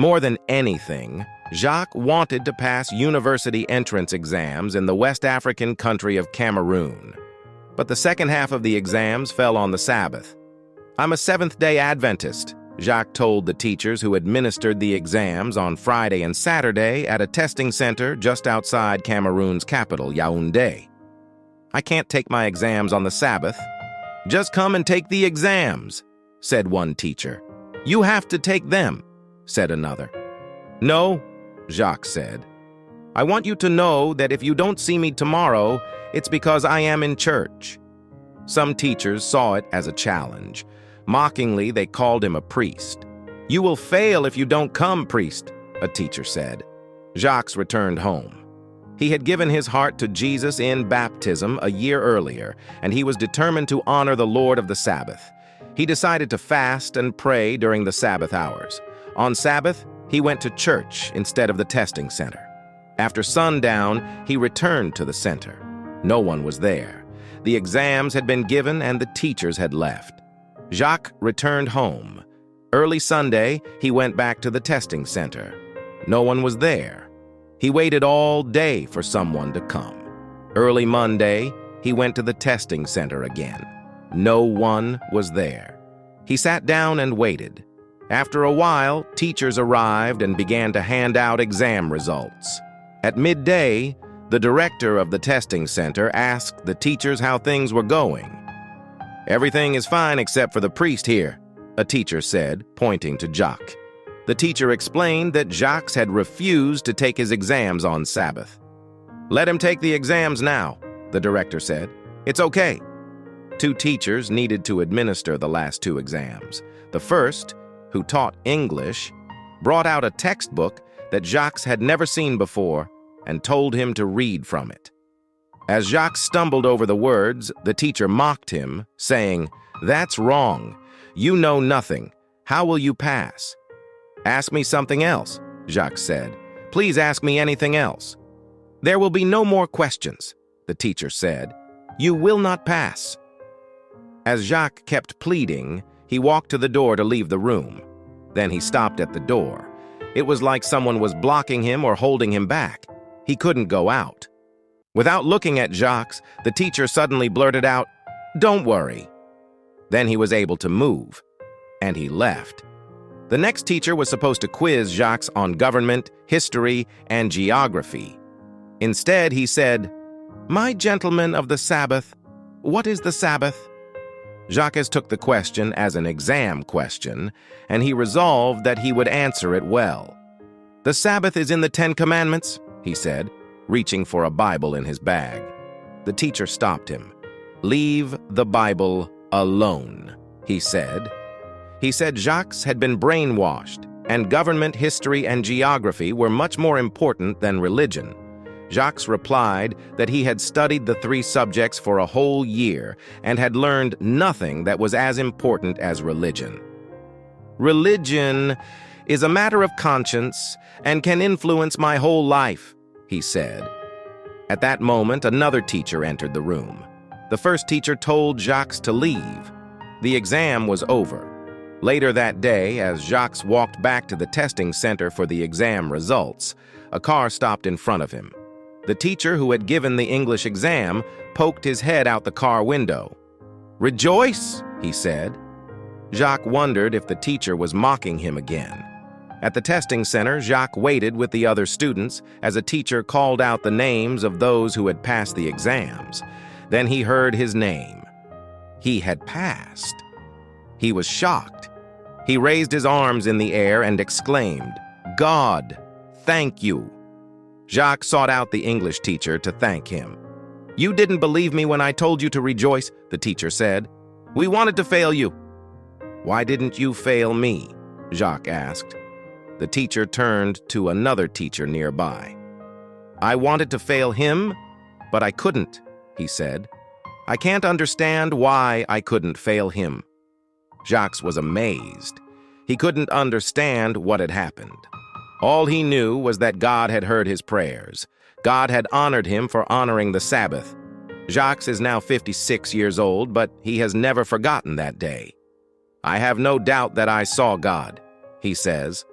More than anything, Jaques wanted to pass university entrance exams in the West African country of Cameroon. But the second half of the exams fell on the Sabbath. "I'm a Seventh-day Adventist," Jaques told the teachers who administered the exams on Friday and Saturday at a testing center just outside Cameroon's capital, Yaoundé. "I can't take my exams on the Sabbath." "Just come and take the exams," said one teacher. "You have to take them," said another. "No," Jaques said. "I want you to know that if you don't see me tomorrow, it's because I am in church." Some teachers saw it as a challenge. Mockingly, they called him a priest. "You will fail if you don't come, priest," a teacher said. Jaques returned home. He had given his heart to Jesus in baptism a year earlier, and he was determined to honor the Lord of the Sabbath. He decided to fast and pray during the Sabbath hours. On Sabbath, he went to church instead of the testing center. After sundown, he returned to the center. No one was there. The exams had been given and the teachers had left. Jaques returned home. Early Sunday, he went back to the testing center. No one was there. He waited all day for someone to come. Early Monday, he went to the testing center again. No one was there. He sat down and waited. After a while, teachers arrived and began to hand out exam results. At midday, the director of the testing center asked the teachers how things were going. "Everything is fine except for the priest here," a teacher said, pointing to Jaques. The teacher explained that Jaques had refused to take his exams on Sabbath. "Let him take the exams now," the director said. "It's okay." Two teachers needed to administer the last two exams. The first, who taught English, brought out a textbook that Jaques had never seen before and told him to read from it. As Jaques stumbled over the words, the teacher mocked him, saying, "That's wrong. You know nothing. How will you pass?" "Ask me something else," Jaques said. "Please ask me anything else." "There will be no more questions," the teacher said. "You will not pass." As Jaques kept pleading, he walked to the door to leave the room. Then he stopped at the door. It was like someone was blocking him or holding him back. He couldn't go out. Without looking at Jaques, the teacher suddenly blurted out, "Don't worry." Then he was able to move, and he left. The next teacher was supposed to quiz Jaques on government, history, and geography. Instead, he said, "My gentleman of the Sabbath, what is the Sabbath?" Jaques took the question as an exam question, and he resolved that he would answer it well. "The Sabbath is in the Ten Commandments," he said, reaching for a Bible in his bag. The teacher stopped him. "Leave the Bible alone," he said. He said Jaques had been brainwashed, and government, history, and geography were much more important than religion. Jaques replied that he had studied the three subjects for a whole year and had learned nothing that was as important as religion. "Religion is a matter of conscience and can influence my whole life," he said. At that moment, another teacher entered the room. The first teacher told Jaques to leave. The exam was over. Later that day, as Jaques walked back to the testing center for the exam results, a car stopped in front of him. The teacher who had given the English exam poked his head out the car window. "Rejoice," he said. Jaques wondered if the teacher was mocking him again. At the testing center, Jaques waited with the other students as a teacher called out the names of those who had passed the exams. Then he heard his name. He had passed. He was shocked. He raised his arms in the air and exclaimed, "God, thank you." Jaques sought out the English teacher to thank him. "You didn't believe me when I told you to rejoice," the teacher said. "We wanted to fail you." "Why didn't you fail me?" Jaques asked. The teacher turned to another teacher nearby. "I wanted to fail him, but I couldn't," he said. "I can't understand why I couldn't fail him." Jaques was amazed. He couldn't understand what had happened. All he knew was that God had heard his prayers. God had honored him for honoring the Sabbath. Jaques is now 56 years old, but he has never forgotten that day. "I have no doubt that I saw God," he says,